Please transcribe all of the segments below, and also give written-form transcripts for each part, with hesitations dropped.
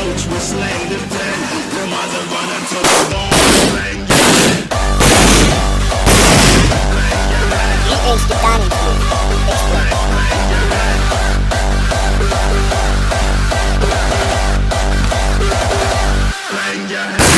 approach with slang the dead. The mother running to the bone. Bang your head. Bang your head. He is the dining room. Bang, bang your head. Bang your head.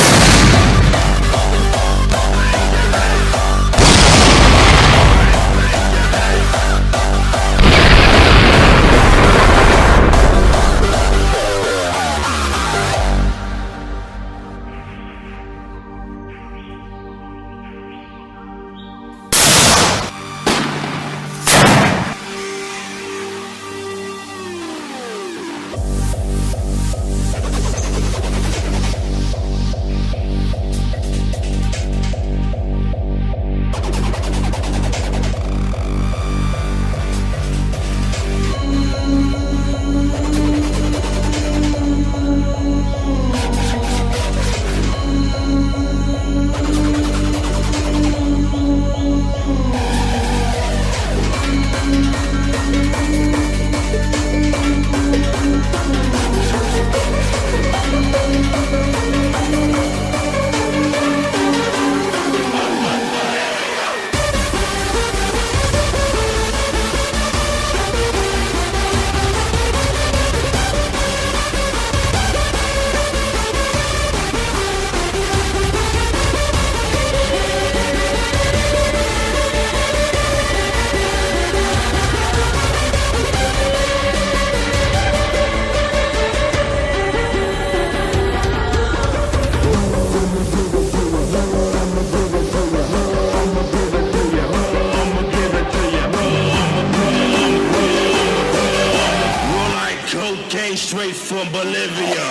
Straight from Bolivia.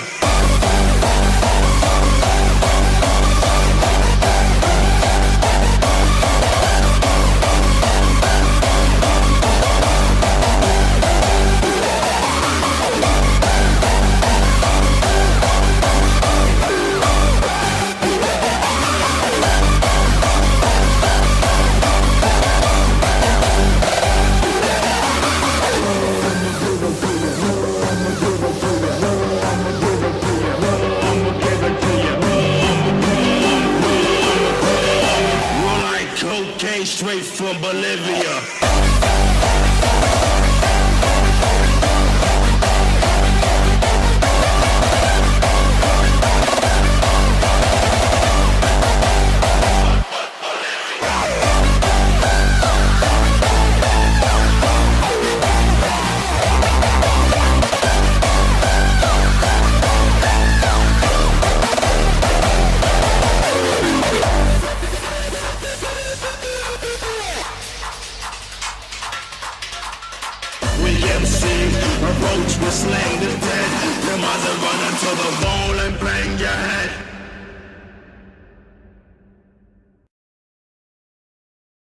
Straight from Bolivia. Approach with slang the dead. The mother running to the wall.